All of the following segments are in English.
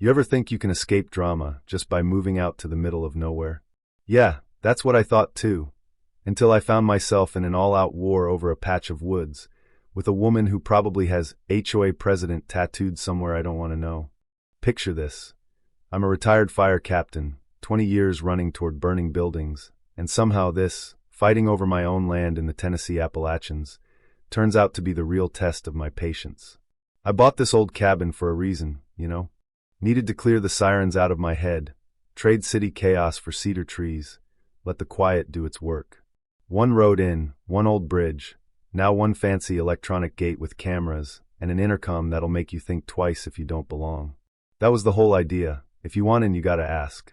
You ever think you can escape drama just by moving out to the middle of nowhere? Yeah, that's what I thought too, until I found myself in an all-out war over a patch of woods, with a woman who probably has HOA president tattooed somewhere I don't want to know. Picture this. I'm a retired fire captain, 20 years running toward burning buildings, and somehow this, fighting over my own land in the Tennessee Appalachians, turns out to be the real test of my patience. I bought this old cabin for a reason, you know? Needed to clear the sirens out of my head, trade city chaos for cedar trees, let the quiet do its work. One road in, one old bridge, now one fancy electronic gate with cameras, and an intercom that'll make you think twice if you don't belong. That was the whole idea. If you want in, you gotta ask.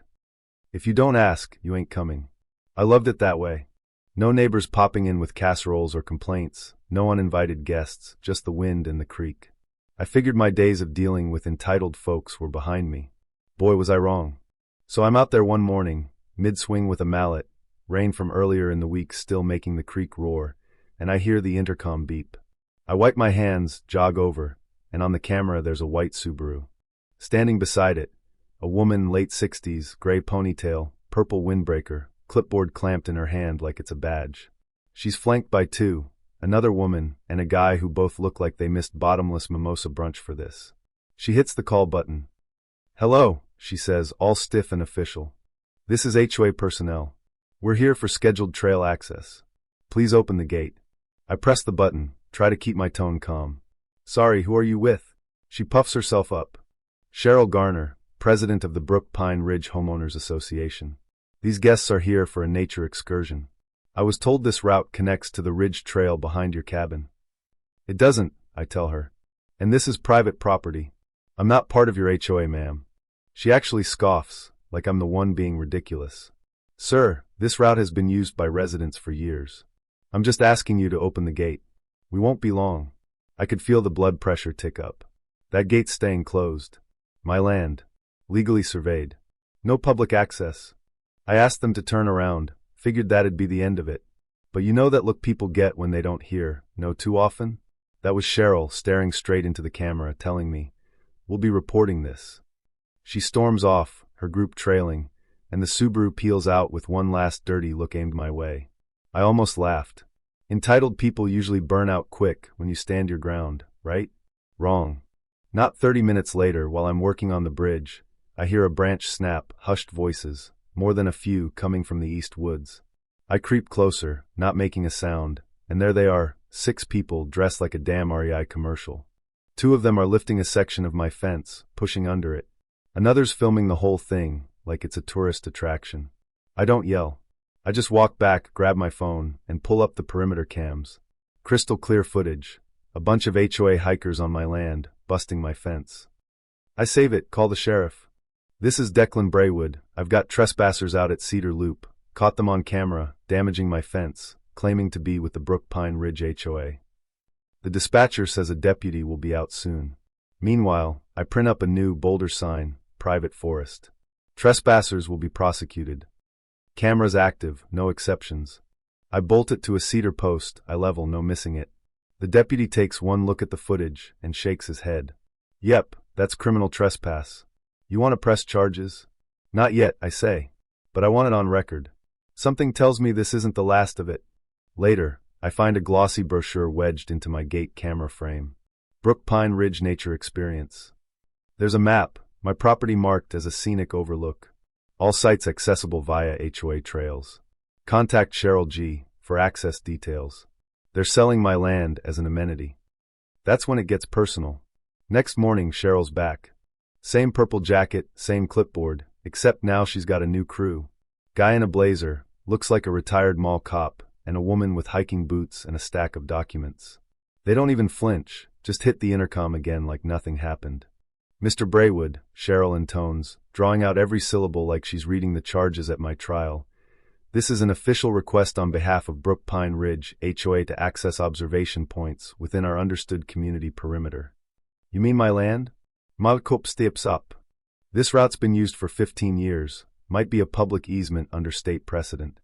If you don't ask, you ain't coming. I loved it that way. No neighbors popping in with casseroles or complaints, no uninvited guests, just the wind and the creek. I figured my days of dealing with entitled folks were behind me. Boy, was I wrong. So I'm out there one morning, mid-swing with a mallet, rain from earlier in the week still making the creek roar, and I hear the intercom beep. I wipe my hands, jog over, and on the camera there's a white Subaru. Standing beside it, a woman late 60s, gray ponytail, purple windbreaker, clipboard clamped in her hand like it's a badge. She's flanked by two, another woman, and a guy who both look like they missed bottomless mimosa brunch for this. She hits the call button. "Hello," she says, all stiff and official. "This is HOA personnel. We're here for scheduled trail access. Please open the gate." I press the button, try to keep my tone calm. "Sorry, who are you with?" She puffs herself up. "Cheryl Garner, president of the Brook Pine Ridge Homeowners Association. These guests are here for a nature excursion. I was told this route connects to the ridge trail behind your cabin." "It doesn't," I tell her. "And this is private property. I'm not part of your HOA, ma'am." She actually scoffs, like I'm the one being ridiculous. "Sir, this route has been used by residents for years. I'm just asking you to open the gate. We won't be long." I could feel the blood pressure tick up. That gate's staying closed. My land. Legally surveyed. No public access. I asked them to turn around, figured that'd be the end of it. But you know that look people get when they don't hear, no too often? That was Cheryl staring straight into the camera, telling me, "We'll be reporting this." She storms off, her group trailing, and the Subaru peels out with one last dirty look aimed my way. I almost laughed. Entitled people usually burn out quick when you stand your ground, right? Wrong. Not 30 minutes later, while I'm working on the bridge, I hear a branch snap, hushed voices, more than a few coming from the east woods. I creep closer, not making a sound, and there they are, 6 people dressed like a damn REI commercial. 2 of them are lifting a section of my fence, pushing under it. Another's filming the whole thing, like it's a tourist attraction. I don't yell. I just walk back, grab my phone, and pull up the perimeter cams. Crystal clear footage. A bunch of HOA hikers on my land, busting my fence. I save it, call the sheriff. "This is Declan Braywood. I've got trespassers out at Cedar Loop. Caught them on camera, damaging my fence, claiming to be with the Brook Pine Ridge HOA. The dispatcher says a deputy will be out soon." Meanwhile, I print up a new, bolder sign, "Private Forest. Trespassers will be prosecuted. Cameras active, no exceptions." I bolt it to a cedar post, I level, no missing it. The deputy takes one look at the footage and shakes his head. "Yep, that's criminal trespass. You want to press charges?" "Not yet," I say. "But I want it on record. Something tells me this isn't the last of it." Later, I find a glossy brochure wedged into my gate camera frame. Brook Pine Ridge Nature Experience. There's a map, my property marked as a scenic overlook. All sites accessible via HOA trails. Contact Cheryl G. for access details. They're selling my land as an amenity. That's when it gets personal. Next morning, Cheryl's back. Same purple jacket, same clipboard, except now she's got a new crew. Guy in a blazer, looks like a retired mall cop, and a woman with hiking boots and a stack of documents. They don't even flinch, just hit the intercom again like nothing happened. "Mr. Braywood," Cheryl intones, drawing out every syllable like she's reading the charges at my trial. "This is an official request on behalf of Brook Pine Ridge HOA to access observation points within our understood community perimeter." "You mean my land?" Malkop steps up. "This route's been used for 15 years, might be a public easement under state precedent."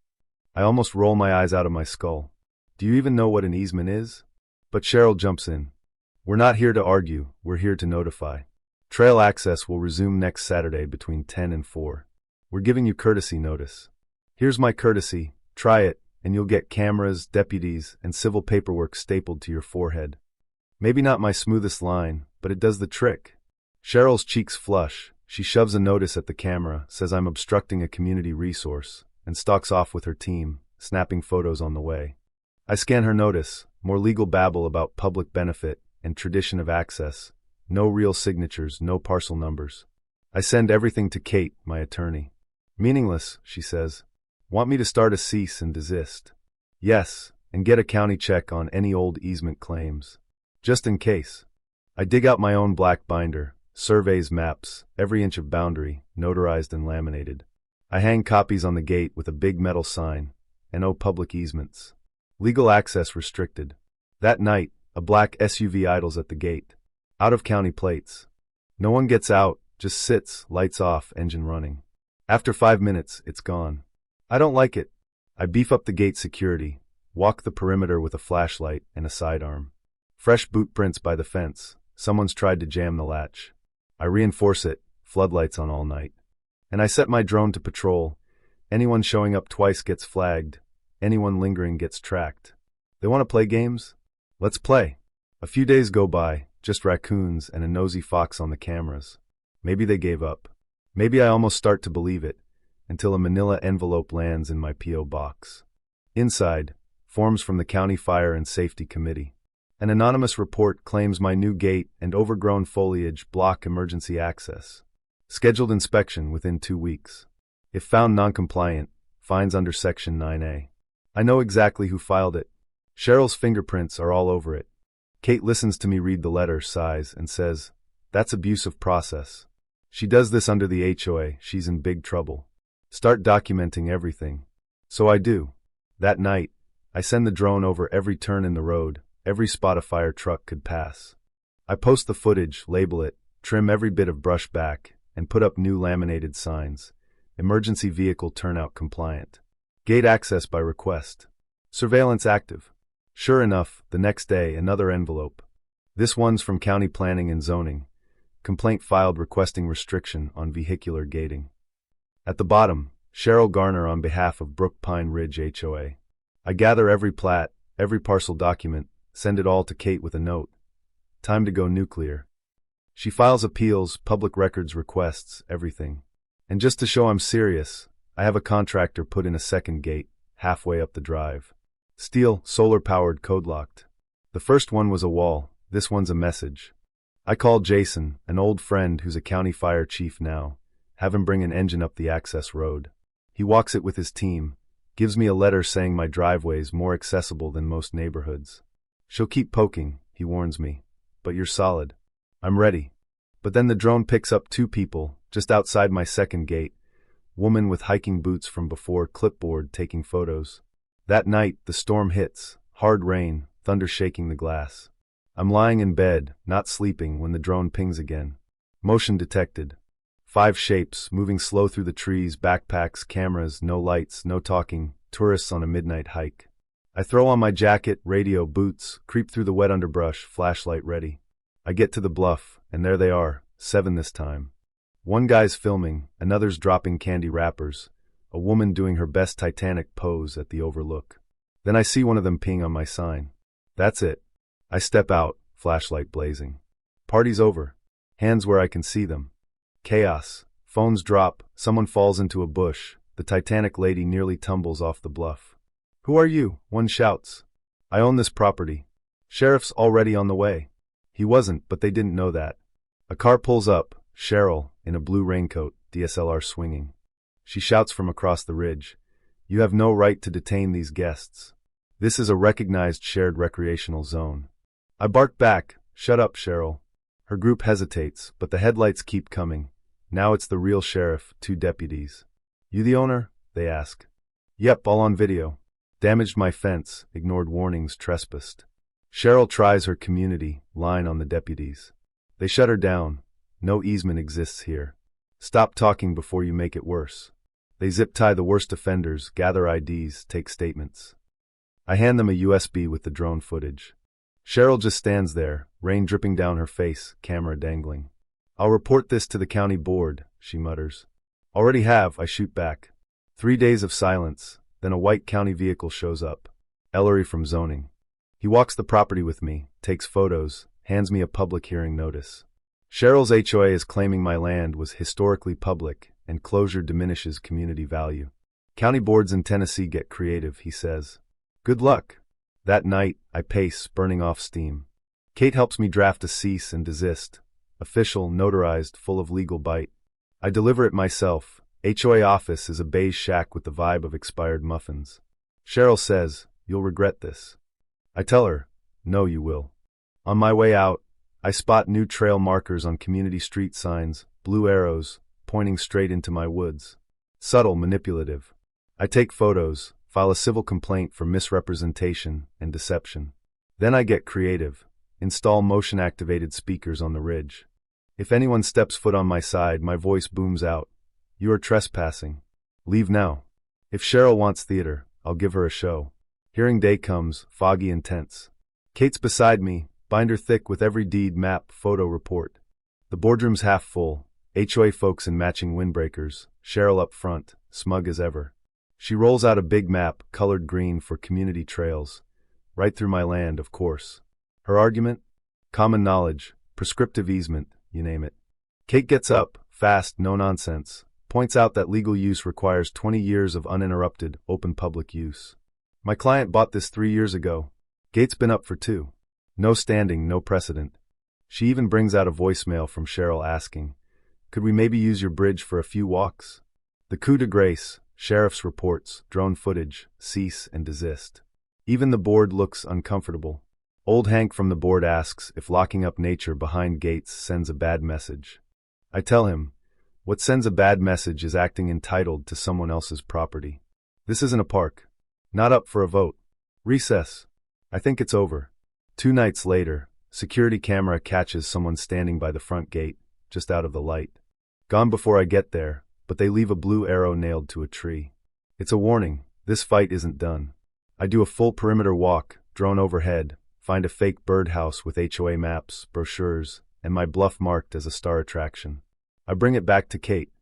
I almost roll my eyes out of my skull. "Do you even know what an easement is?" But Cheryl jumps in. "We're not here to argue, we're here to notify. Trail access will resume next Saturday between 10 and 4. We're giving you courtesy notice. Here's my courtesy, try it, and you'll get cameras, deputies, and civil paperwork stapled to your forehead. Maybe not my smoothest line, but it does the trick. Cheryl's cheeks flush. She shoves a notice at the camera, says I'm obstructing a community resource, and stalks off with her team, snapping photos on the way. I scan her notice, more legal babble about public benefit and tradition of access, no real signatures, no parcel numbers. I send everything to Kate, my attorney. Meaningless, she says. Want me to start a cease and desist? Yes, and get a county check on any old easement claims. Just in case. I dig out my own black binder, surveys, maps, every inch of boundary, notarized and laminated. I hang copies on the gate with a big metal sign, no public easements. Legal access restricted. That night, a black SUV idles at the gate. Out of county plates. No one gets out, just sits, lights off, engine running. After 5 minutes, it's gone. I don't like it. I beef up the gate security, walk the perimeter with a flashlight and a sidearm. Fresh boot prints by the fence. Someone's tried to jam the latch. I reinforce it, floodlights on all night. And I set my drone to patrol. Anyone showing up twice gets flagged. Anyone lingering gets tracked. They want to play games? Let's play. A few days go by, just raccoons and a nosy fox on the cameras. Maybe they gave up. Maybe I almost start to believe it, until a manila envelope lands in my P.O. box. Inside, forms from the County Fire and Safety Committee. An anonymous report claims my new gate and overgrown foliage block emergency access. Scheduled inspection within 2 weeks. If found non-compliant, fines under Section 9A. I know exactly who filed it. Cheryl's fingerprints are all over it. Kate listens to me read the letter, sighs, and says, "That's abuse of process." She does this under the HOA, she's in big trouble. Start documenting everything. So I do. That night, I send the drone over every turn in the road, every spot a fire truck could pass. I post the footage, label it, trim every bit of brush back, and put up new laminated signs. Emergency vehicle turnout compliant. Gate access by request. Surveillance active. Sure enough, the next day, another envelope. This one's from County Planning and Zoning. Complaint filed requesting restriction on vehicular gating. At the bottom, Cheryl Garner on behalf of Brook Pine Ridge HOA. I gather every plat, every parcel document, send it all to Kate with a note. Time to go nuclear. She files appeals, public records requests, everything. And just to show I'm serious, I have a contractor put in a second gate, halfway up the drive. Steel, solar-powered, code-locked. The first one was a wall, this one's a message. I call Jason, an old friend who's a county fire chief now, have him bring an engine up the access road. He walks it with his team, gives me a letter saying my driveway's more accessible than most neighborhoods. She'll keep poking, he warns me, but you're solid. I'm ready. But then the drone picks up 2 people, just outside my second gate, woman with hiking boots from before, clipboard taking photos. That night, the storm hits, hard rain, thunder shaking the glass. I'm lying in bed, not sleeping, when the drone pings again. Motion detected. 5 shapes, moving slow through the trees, backpacks, cameras, no lights, no talking, tourists on a midnight hike. I throw on my jacket, radio, boots, creep through the wet underbrush, flashlight ready. I get to the bluff, and there they are, 7 this time. One guy's filming, another's dropping candy wrappers, a woman doing her best Titanic pose at the overlook. Then I see one of them ping on my sign. That's it. I step out, flashlight blazing. Party's over. Hands where I can see them. Chaos. Phones drop, someone falls into a bush, the Titanic lady nearly tumbles off the bluff. "Who are you?" one shouts. "I own this property. Sheriff's already on the way." He wasn't, but they didn't know that. A car pulls up, Cheryl, in a blue raincoat, DSLR swinging. She shouts from across the ridge, "You have no right to detain these guests. This is a recognized shared recreational zone." I bark back, "Shut up, Cheryl." Her group hesitates, but the headlights keep coming. Now it's the real sheriff, 2 deputies. "You the owner?" they ask. "Yep, all on video. Damaged my fence, ignored warnings, trespassed." Cheryl tries her community line on the deputies. They shut her down. "No easement exists here. Stop talking before you make it worse." They zip-tie the worst offenders, gather IDs, take statements. I hand them a USB with the drone footage. Cheryl just stands there, rain dripping down her face, camera dangling. I'll report this to the county board, she mutters. Already have, I shoot back. 3 days of silence, then a white county vehicle shows up. Ellery from zoning. He walks the property with me, takes photos, hands me a public hearing notice. Cheryl's HOA is claiming my land was historically public and closure diminishes community value. County boards in Tennessee get creative, he says. Good luck. That night, I pace, burning off steam. Kate helps me draft a cease and desist. Official, notarized, full of legal bite. I deliver it myself. HOA office is a beige shack with the vibe of expired muffins. Cheryl says, "You'll regret this." I tell her, "No, you will." On my way out, I spot new trail markers on community street signs, blue arrows, pointing straight into my woods. Subtle, manipulative. I take photos, file a civil complaint for misrepresentation and deception. Then I get creative. Install motion-activated speakers on the ridge. If anyone steps foot on my side, my voice booms out. You are trespassing. Leave now. If Cheryl wants theater, I'll give her a show. Hearing day comes, foggy and tense. Kate's beside me, binder thick with every deed, map, photo, report. The boardroom's half full, HOA folks in matching windbreakers, Cheryl up front, smug as ever. She rolls out a big map, colored green for community trails. Right through my land, of course. Her argument? Common knowledge, prescriptive easement, you name it. Kate gets up, fast, no nonsense, points out that legal use requires 20 years of uninterrupted, open public use. My client bought this 3 years ago. Gate's been up for 2. No standing, no precedent. She even brings out a voicemail from Cheryl asking, "Could we maybe use your bridge for a few walks?" The coup de grace, sheriff's reports, drone footage, cease and desist. Even the board looks uncomfortable. Old Hank from the board asks if locking up nature behind gates sends a bad message. I tell him, what sends a bad message is acting entitled to someone else's property. This isn't a park. Not up for a vote. Recess. I think it's over. 2 nights later, security camera catches someone standing by the front gate, just out of the light. Gone before I get there, but they leave a blue arrow nailed to a tree. It's a warning, this fight isn't done. I do a full perimeter walk, drone overhead, find a fake birdhouse with HOA maps, brochures, and my bluff marked as a star attraction. I bring it back to Kate.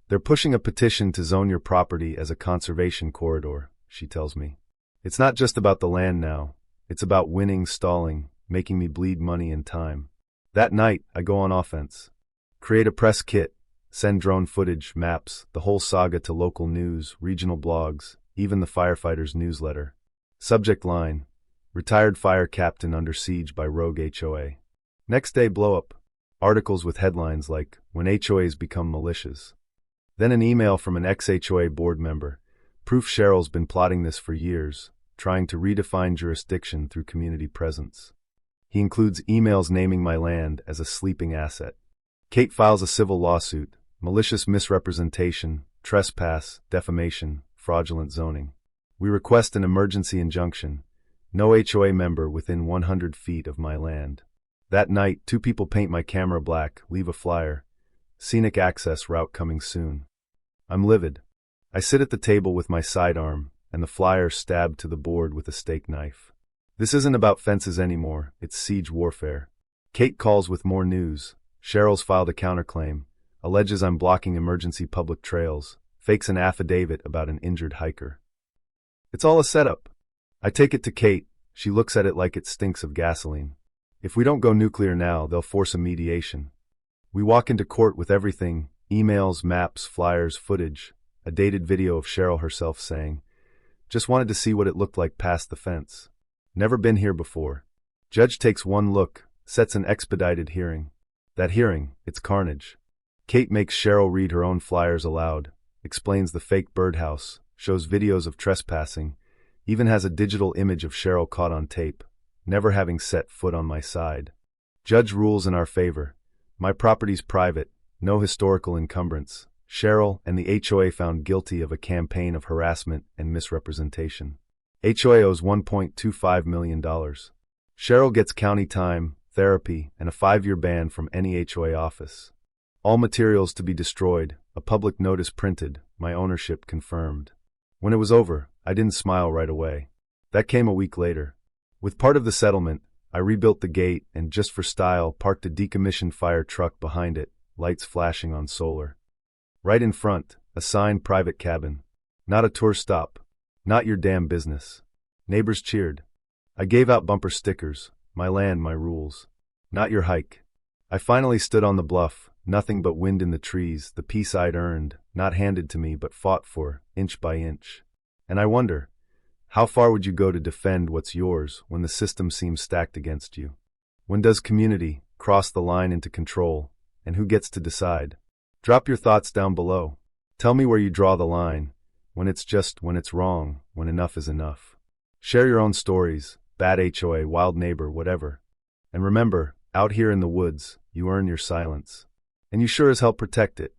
They're pushing a petition to zone your property as a conservation corridor, she tells me. It's not just about the land now. It's about winning, stalling, making me bleed money and time. That night, I go on offense. Create a press kit, send drone footage, maps, the whole saga to local news, regional blogs, even the firefighters' newsletter. Subject line, retired fire captain under siege by rogue HOA. Next day, blow up. Articles with headlines like, when HOAs become militias. Then an email from an ex-HOA board member. Proof Cheryl's been plotting this for years, trying to redefine jurisdiction through community presence. He includes emails naming my land as a sleeping asset. Kate files a civil lawsuit, malicious misrepresentation, trespass, defamation, fraudulent zoning. We request an emergency injunction. No HOA member within 100 feet of my land. That night, 2 people paint my camera black, leave a flyer. Scenic access route coming soon. I'm livid. I sit at the table with my sidearm, and the flyer stabbed to the board with a steak knife. This isn't about fences anymore, it's siege warfare. Kate calls with more news. Cheryl's filed a counterclaim, alleges I'm blocking emergency public trails, fakes an affidavit about an injured hiker. It's all a setup. I take it to Kate. She looks at it like it stinks of gasoline. If we don't go nuclear now, they'll force a mediation. We walk into court with everything, emails, maps, flyers, footage, a dated video of Cheryl herself saying, "Just wanted to see what it looked like past the fence. Never been here before." Judge takes one look, sets an expedited hearing. That hearing, it's carnage. Kate makes Cheryl read her own flyers aloud, explains the fake birdhouse, shows videos of trespassing, even has a digital image of Cheryl caught on tape, never having set foot on my side. Judge rules in our favor. My property's private, no historical encumbrance. Cheryl and the HOA found guilty of a campaign of harassment and misrepresentation. HOA owes $1.25 million. Cheryl gets county time, therapy, and a 5-year ban from any HOA office. All materials to be destroyed, a public notice printed, my ownership confirmed. When it was over, I didn't smile right away. That came a week later. With part of the settlement, I rebuilt the gate and, just for style, parked a decommissioned fire truck behind it, lights flashing on solar. Right in front, a sign private cabin. Not a tour stop. Not your damn business. Neighbors cheered. I gave out bumper stickers, my land, my rules. Not your hike. I finally stood on the bluff, nothing but wind in the trees, the peace I'd earned, not handed to me but fought for, inch by inch. And I wonder, how far would you go to defend what's yours when the system seems stacked against you? When does community cross the line into control, and who gets to decide? Drop your thoughts down below. Tell me where you draw the line, when it's just, when it's wrong, when enough is enough. Share your own stories, bad HOA, wild neighbor, whatever. And remember, out here in the woods, you earn your silence. And you sure as hell protect it.